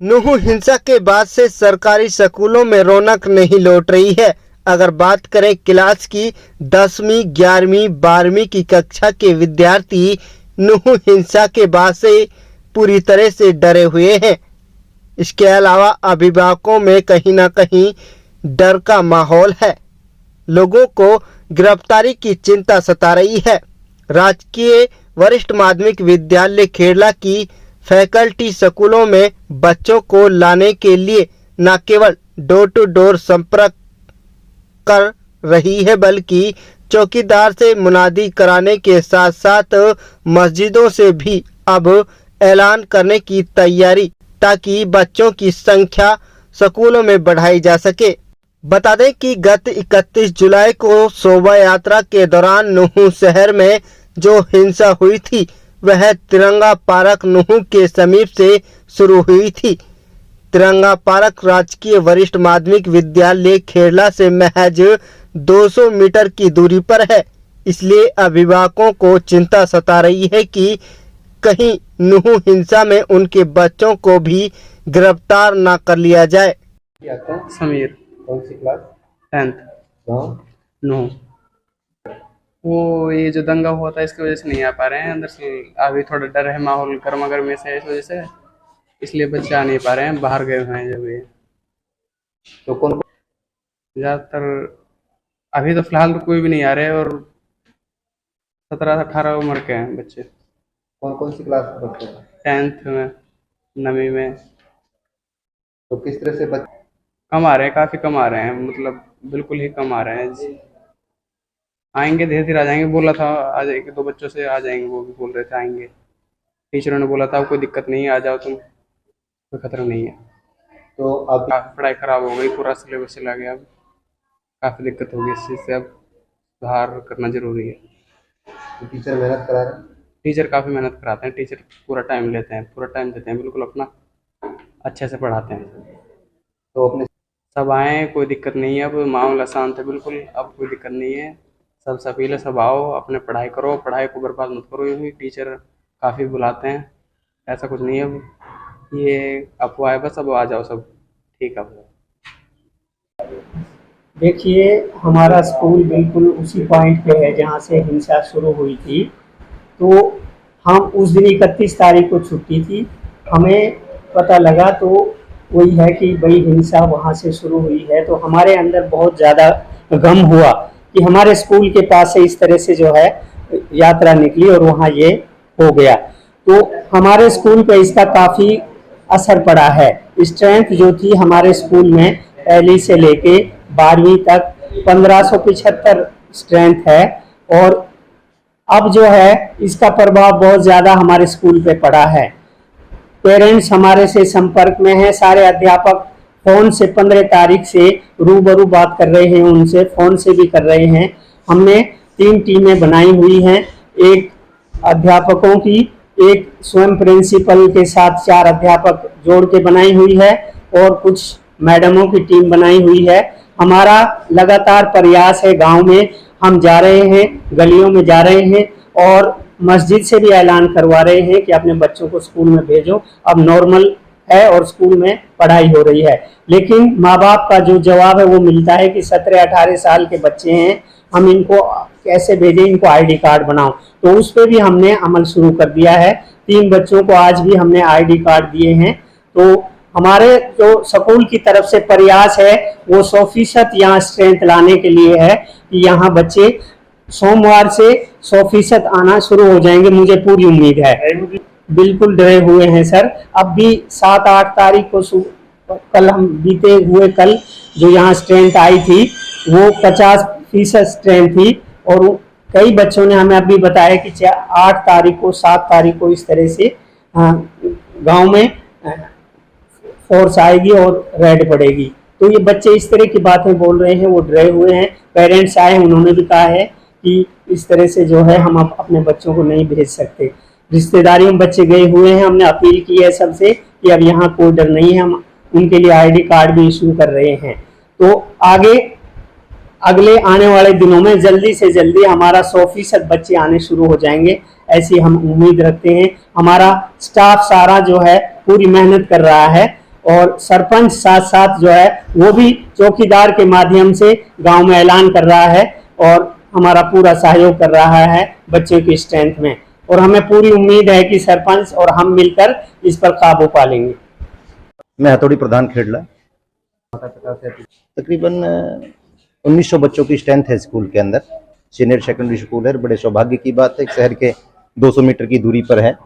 नूह हिंसा के बाद से सरकारी स्कूलों में रौनक नहीं लौट रही है। अगर बात करें क्लास की 10वीं, 11वीं, 12वीं की कक्षा के विद्यार्थी नूह हिंसा के बाद से पूरी तरह से डरे हुए हैं। इसके अलावा अभिभावकों में कहीं ना कहीं डर का माहौल है। लोगों को गिरफ्तारी की चिंता सता रही है। राजकीय वरिष्ठ माध्यमिक विद्यालय खेड़ला की फैकल्टी स्कूलों में बच्चों को लाने के लिए न केवल डोर टू डोर संपर्क कर रही है, बल्कि चौकीदार से मुनादी कराने के साथ साथ मस्जिदों से भी अब ऐलान करने की तैयारी, ताकि बच्चों की संख्या स्कूलों में बढ़ाई जा सके। बता दें कि गत 31 जुलाई को शोभा यात्रा के दौरान नूह शहर में जो हिंसा हुई थी वह तिरंगा पार्क नूह के समीप से शुरू हुई थी। तिरंगा पार्क राजकीय वरिष्ठ माध्यमिक विद्यालय खेड़ला से महज 200 मीटर की दूरी पर है। इसलिए अभिभावकों को चिंता सता रही है कि कहीं नूह हिंसा में उनके बच्चों को भी गिरफ्तार न कर लिया जाए। समीर। कौन सी क्लास? 10th। गाँव? नो। वो ये जो दंगा हुआ था इसकी वजह से नहीं आ पा रहे हैं अंदर से। अभी थोड़ा डर है, माहौल गर्मा गर्मी से, इस वजह से इसलिए बच्चे आ नहीं पा रहे हैं, बाहर गए हुए हैं जब ये। तो कौन ज़्यादातर अभी तो फिलहाल तो कोई भी नहीं आ रहे, और 17-18 उम्र के हैं बच्चे। कौन सी क्लास में पढ़ते हैं? 10th में, 9वीं में। तो किस तरह से बच्चे कम आ रहे हैं, काफ़ी कम आ रहे हैं, मतलब बिल्कुल ही कम आ रहे हैं। आएंगे, धीरे धीरे आ जाएंगे। बोला था आज 1-2 बच्चों से आ जाएंगे, वो भी बोल रहे थे आएंगे। टीचरों ने बोला था कोई दिक्कत नहीं है, आ जाओ तुम, कोई खतरा नहीं है। तो अब काफ़ी पढ़ाई खराब हो गई, पूरा सिलेबस चला गया, अब काफ़ी दिक्कत होगी इस चीज़ से। अब सुधार करना जरूरी है। तो टीचर मेहनत करा रहे हैं? टीचर काफ़ी मेहनत कराते हैं, टीचर पूरा टाइम लेते हैं, पूरा टाइम देते हैं, बिल्कुल अपना अच्छे से पढ़ाते हैं। तो अपने सब आएँ, कोई दिक्कत नहीं है, अब माहौल अशांत है बिल्कुल, अब कोई दिक्कत नहीं है। सबसे अपील है, सब आओ, अपने पढ़ाई करो, पढ़ाई को बर्बाद मत करो। यूँ ही टीचर काफ़ी बुलाते हैं, ऐसा कुछ नहीं है, अब ये अफवाह है बस। अब आ जाओ सब, ठीक है। देखिए, हमारा स्कूल बिल्कुल उसी पॉइंट पे है जहाँ से हिंसा शुरू हुई थी। तो हम उस दिन 31 तारीख को छुट्टी थी, हमें पता लगा तो वही है कि भाई हिंसा वहाँ से शुरू हुई है। तो हमारे अंदर बहुत ज़्यादा गम हुआ कि हमारे स्कूल के पास से इस तरह से जो है यात्रा निकली और वहाँ ये हो गया। तो हमारे स्कूल पे इसका काफ़ी असर पड़ा है। स्ट्रेंथ जो थी हमारे स्कूल में पहली से लेके 12वीं तक 1575 स्ट्रेंथ है, और अब जो है इसका प्रभाव बहुत ज़्यादा हमारे स्कूल पे पड़ा है। पेरेंट्स हमारे से संपर्क में हैं, सारे अध्यापक फ़ोन से 15 तारीख से रूबरू बात कर रहे हैं, उनसे फ़ोन से भी कर रहे हैं। हमने 3 टीमें बनाई हुई हैं, एक अध्यापकों की, एक स्वयं प्रिंसिपल के साथ 4 अध्यापक जोड़ के बनाई हुई है, और कुछ मैडमों की टीम बनाई हुई है। हमारा लगातार प्रयास है, गांव में हम जा रहे हैं, गलियों में जा रहे हैं, और मस्जिद से भी ऐलान करवा रहे हैं कि अपने बच्चों को स्कूल में भेजो। अब नॉर्मल है और स्कूल में पढ़ाई हो रही है, लेकिन माँ बाप का जो जवाब है वो मिलता है कि 17-18 साल के बच्चे हैं, हम इनको कैसे भेजें, इनको आईडी कार्ड बनाओ। तो उस पर भी हमने अमल शुरू कर दिया है। 3 बच्चों को आज भी हमने आईडी कार्ड दिए हैं। तो हमारे जो स्कूल की तरफ से प्रयास है वो 100% यहाँ स्ट्रेंथ लाने के लिए है कि यहाँ बच्चे सोमवार से 100% आना शुरू हो जाएंगे, मुझे पूरी उम्मीद है। बिल्कुल डरे हुए हैं सर। अब भी 7-8 तारीख को कल हम बीते हुए कल जो यहाँ स्ट्रेंथ आई थी वो 50% स्ट्रेंथ थी, और कई बच्चों ने हमें अभी बताया कि 8 तारीख को 7 तारीख को इस तरह से गांव में फोर्स आएगी और रेड पड़ेगी। तो ये बच्चे इस तरह की बातें बोल रहे हैं, वो डरे हुए हैं। पेरेंट्स आए, उन्होंने भी कहा है कि इस तरह से जो है हम अपने बच्चों को नहीं भेज सकते। रिश्तेदारियों में बच्चे गए हुए हैं, हमने अपील की है सबसे कि अब यहाँ कोई डर नहीं है, हम उनके लिए आईडी कार्ड भी इशू कर रहे हैं। तो आगे अगले आने वाले दिनों में जल्दी से जल्दी हमारा 100% बच्चे आने शुरू हो जाएंगे, ऐसी हम उम्मीद रखते हैं। हमारा स्टाफ सारा जो है पूरी मेहनत कर रहा है, और सरपंच साथ साथ जो है वो भी चौकीदार के माध्यम से गांव में ऐलान कर रहा है और हमारा पूरा सहयोग कर रहा है बच्चों की स्ट्रेंथ में, और हमें पूरी उम्मीद है कि सरपंच और हम मिलकर इस पर काबू पा लेंगे। मैं हथौड़ी प्रधान खेड़ला। तकरीबन 1900 बच्चों की स्ट्रेंथ है स्कूल के अंदर। सीनियर सेकेंडरी स्कूल है। बड़े सौभाग्य की बात है, शहर के 200 मीटर की दूरी पर है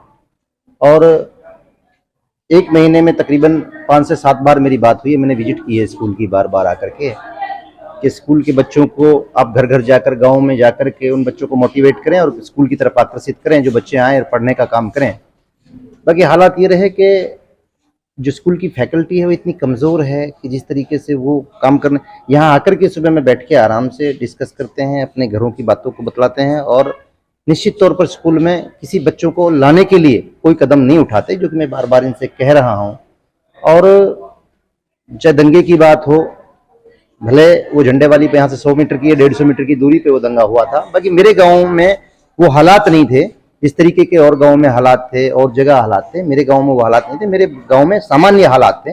और एक महीने में तकरीबन 5 से 7 बार मेरी बात हुई है। मैंने विजिट की है स्कूल की बार बार आकर के, कि स्कूल के बच्चों को आप घर घर जाकर, गांव में जाकर के उन बच्चों को मोटिवेट करें और स्कूल की तरफ आकर्षित करें, जो बच्चे आए और पढ़ने का काम करें। बाकी हालात ये रहे कि जो स्कूल की फैकल्टी है वो इतनी कमज़ोर है कि जिस तरीके से वो काम करने, यहाँ आकर के सुबह में बैठ के आराम से डिस्कस करते हैं, अपने घरों की बातों को बतलाते हैं और निश्चित तौर पर स्कूल में किसी बच्चों को लाने के लिए कोई कदम नहीं उठाते, जो कि मैं बार बार इनसे कह रहा हूँ। और चाहे दंगे की बात हो, भले वो झंडे वाली पे यहाँ से 100 मीटर की या 150 मीटर की दूरी पे वो दंगा हुआ था, बाकी मेरे गाँव में वो हालात नहीं थे जिस तरीके के और गाँव में हालात थे और जगह हालात थे। मेरे गाँव में वो हालात नहीं थे। मेरे गाँव में सामान्य हालात थे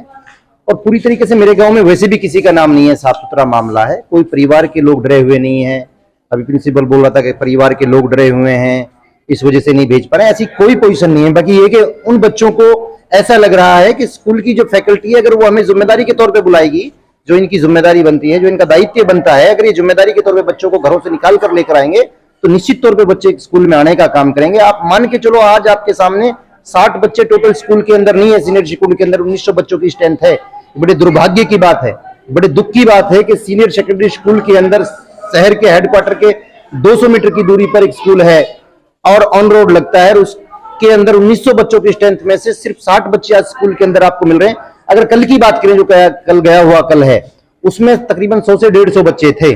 और पूरी तरीके से मेरे गाँव में वैसे भी किसी का नाम नहीं है, साफ सुथरा मामला है। कोई परिवार के लोग डरे हुए नहीं है। अभी प्रिंसिपल बोल रहा था कि परिवार के लोग डरे हुए हैं, इस वजह से नहीं भेज पा रहे, ऐसी कोई पोजीशन नहीं है। बाकी ये कि उन बच्चों को ऐसा लग रहा है कि स्कूल की जो फैकल्टी है, अगर वो हमें जिम्मेदारी के तौर पे बुलाएगी, जो इनकी जिम्मेदारी बनती है, जो इनका दायित्व बनता है, अगर ये जिम्मेदारी के तौर पे बच्चों को घरों से निकाल कर लेकर आएंगे तो निश्चित तौर पे बच्चे स्कूल में आने का काम करेंगे। आप मान के चलो, आज आपके सामने 60 बच्चे टोटल स्कूल के अंदर नहीं है, सीनियर स्कूल के अंदर 1900 बच्चों की स्ट्रेंथ है। बड़े दुर्भाग्य की बात है, बड़े दुख की बात है कि सीनियर सेकेंडरी स्कूल के अंदर शहर के हेडक्वार्टर के 200 मीटर की दूरी पर एक स्कूल है और ऑन रोड लगता है, और उसके अंदर 1900 बच्चों की स्ट्रेंथ में से सिर्फ 60 बच्चे आज स्कूल के अंदर आपको मिल रहे हैं। अगर कल की बात करें, जो कल गया हुआ कल है, उसमें तकरीबन 100 से 150 बच्चे थे।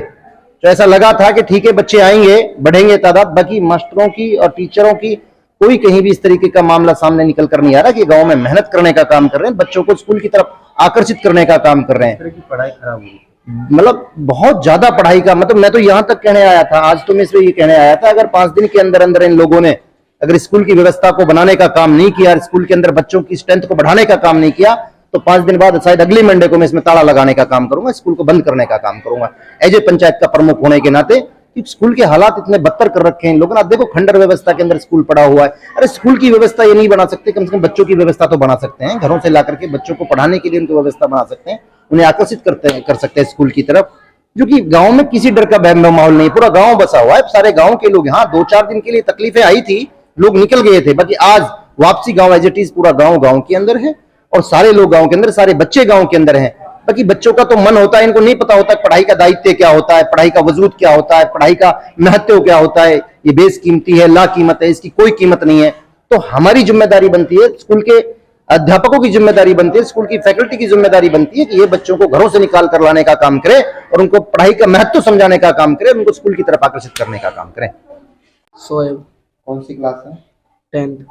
तो ऐसा लगा था कि ठीक है, बच्चे आएंगे, बढ़ेंगे तादाद। बाकी मास्टरों की और टीचरों की कोई कहीं भी इस तरीके का मामला सामने निकल कर नहीं आ रहा कि गांव में मेहनत करने का काम कर रहे हैं, बच्चों को स्कूल की तरफ आकर्षित करने का काम कर रहे हैं। पढ़ाई खराब हुई, मतलब बहुत ज्यादा पढ़ाई का, मतलब मैं तो यहां तक कहने आया था, आज तो मैं इसमें ये कहने आया था, अगर 5 दिन के अंदर अंदर इन लोगों ने अगर स्कूल की व्यवस्था को बनाने का काम नहीं किया, स्कूल के अंदर बच्चों की स्ट्रेंथ को बढ़ाने का काम नहीं किया, तो 5 दिन बाद शायद अगले मंडे को मैं इसमें ताला लगाने का काम करूंगा, स्कूल को बंद करने का काम करूंगा एज ए पंचायत का प्रमुख होने के नाते। कि स्कूल के हालात इतने बदतर कर रखे हैं इन लोगों ने। आप देखो, खंडर व्यवस्था के अंदर स्कूल पड़ा हुआ है। अरे स्कूल की व्यवस्था ये नहीं बना सकते, कम से कम बच्चों की व्यवस्था तो बना सकते हैं। घरों से ला करके बच्चों को पढ़ाने के लिए उनकी व्यवस्था बना सकते हैं, उन्हें आकर्षित कर सकते हैं स्कूल की तरफ। जो कि गांव में किसी डर का माहौल नहीं, पूरा गांव बसा हुआ है, सारे गांव के लोग। हाँ, 2-4 दिन के लिए तकलीफें आई थी, लोग निकल गए थे, बाकी आज वापसी गांव एज इट इज, पूरा गांव के अंदर है और सारे लोग गांव के अंदर, सारे बच्चे गांव के अंदर हैं। बाकी बच्चों का तो मन होता है, इनको नहीं पता होता पढ़ाई का दायित्व क्या होता है, पढ़ाई का वजूद क्या होता है, पढ़ाई का महत्व क्या होता है। ये बेशकीमती है, ला कीमत है, इसकी कोई कीमत नहीं है। तो हमारी जिम्मेदारी बनती है, स्कूल के अध्यापकों की जिम्मेदारी बनती है, स्कूल की फैकल्टी की जिम्मेदारी बनती है कि ये बच्चों को घरों से निकाल कर लाने का काम करे और उनको पढ़ाई का महत्व समझाने का काम करे, उनको स्कूल की तरफ आकर्षित करने का काम करें। सोएब कौन सी क्लास है? 10th।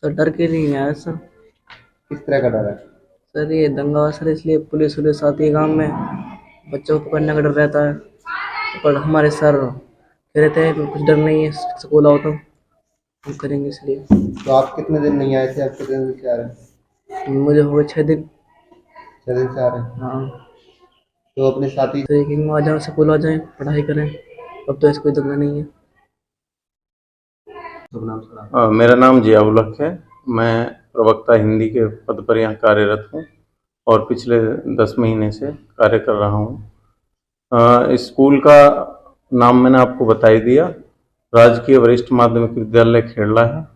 सर डर के नहीं आया सर। किस तरह का डर है? सर ये दंगा हुआ सर, इसलिए पुलिस आती है गांव में, बच्चों को पकड़ने का डर रहता है। पर हमारे सर कह रहे थे कुछ डर नहीं है, स्कूल आओ तो हम करेंगे, इसलिए। तो आप कितने दिन नहीं आए थे? आप कितने दिन से आ रहे हैं? मुझे हो गए 6 दिन। 6 दिन से आ रहे हैं। हाँ, तो अपने साथी तो एक आ जाओ, स्कूल आ जाए, पढ़ाई करें, अब तो ऐसा कोई दंगा नहीं है। मेरा नाम जियाउल हक है। मैं प्रवक्ता हिंदी के पद पर यहाँ कार्यरत हूँ और पिछले 10 महीने से कार्य कर रहा हूँ। स्कूल का नाम मैंने आपको बता ही दिया, राजकीय वरिष्ठ माध्यमिक विद्यालय खेड़ला है।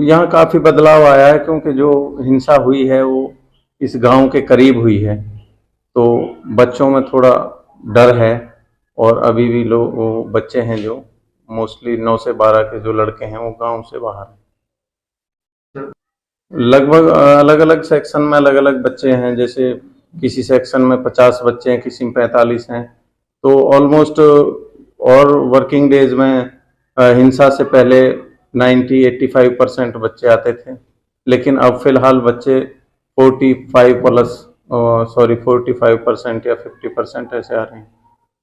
यहाँ काफ़ी बदलाव आया है, क्योंकि जो हिंसा हुई है वो इस गांव के करीब हुई है, तो बच्चों में थोड़ा डर है। और अभी भी लोग, वो बच्चे हैं जो मोस्टली 9 से 12 के जो लड़के हैं वो गांव से बाहर हैं। लगभग अलग अलग सेक्शन में अलग अलग बच्चे हैं, जैसे किसी सेक्शन में 50 बच्चे हैं, किसी में 45 हैं। तो ऑलमोस्ट और वर्किंग डेज में हिंसा से पहले 90-85% बच्चे आते थे, लेकिन अब फिलहाल बच्चे 45% या 50% ऐसे आ रहे हैं।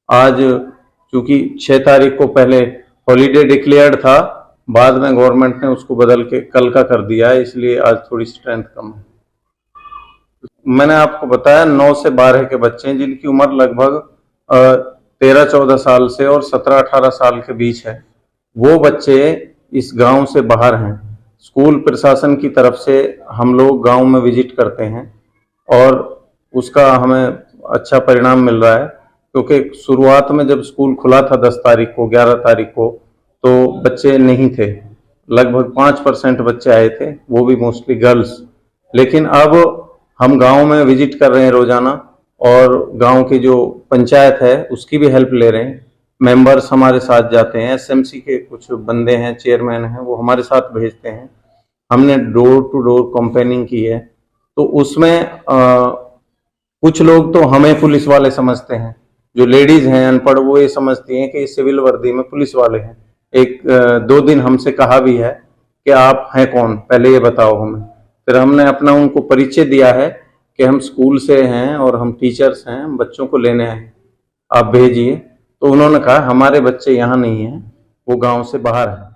आज चूंकि 6 तारीख को पहले हॉलीडे डिक्लेयर्ड था, बाद में गवर्नमेंट ने उसको बदल के कल का कर दिया है, इसलिए आज थोड़ी स्ट्रेंथ कम है। मैंने आपको बताया 9 से 12 के बच्चे हैं जिनकी उम्र लगभग 13-14 साल से और 17-18 साल के बीच है। वो बच्चे इस गांव से बाहर हैं। स्कूल प्रशासन की तरफ से हम लोग गांव में विजिट करते हैं और उसका हमें अच्छा परिणाम मिल रहा है, क्योंकि शुरुआत में जब स्कूल खुला था 10 तारीख को 11 तारीख को तो बच्चे नहीं थे, लगभग 5% बच्चे आए थे, वो भी मोस्टली गर्ल्स। लेकिन अब हम गांव में विजिट कर रहे हैं रोजाना और गांव की जो पंचायत है उसकी भी हेल्प ले रहे हैं। मेंबर्स हमारे साथ जाते हैं, एसएमसी के कुछ बंदे हैं, चेयरमैन हैं, वो हमारे साथ भेजते हैं। हमने डोर टू डोर कैंपेनिंग की है, तो उसमें कुछ लोग तो हमें पुलिस वाले समझते हैं, जो लेडीज हैं अनपढ़ वो ये समझती हैं कि सिविल वर्दी में पुलिस वाले हैं। 1-2 दिन हमसे कहा भी है कि आप हैं कौन, पहले ये बताओ हमें। फिर हमने अपना उनको परिचय दिया है कि हम स्कूल से हैं और हम टीचर्स हैं, हम बच्चों को लेने आए, आप भेजिए। तो उन्होंने कहा हमारे बच्चे यहाँ नहीं हैं, वो गांव से बाहर हैं।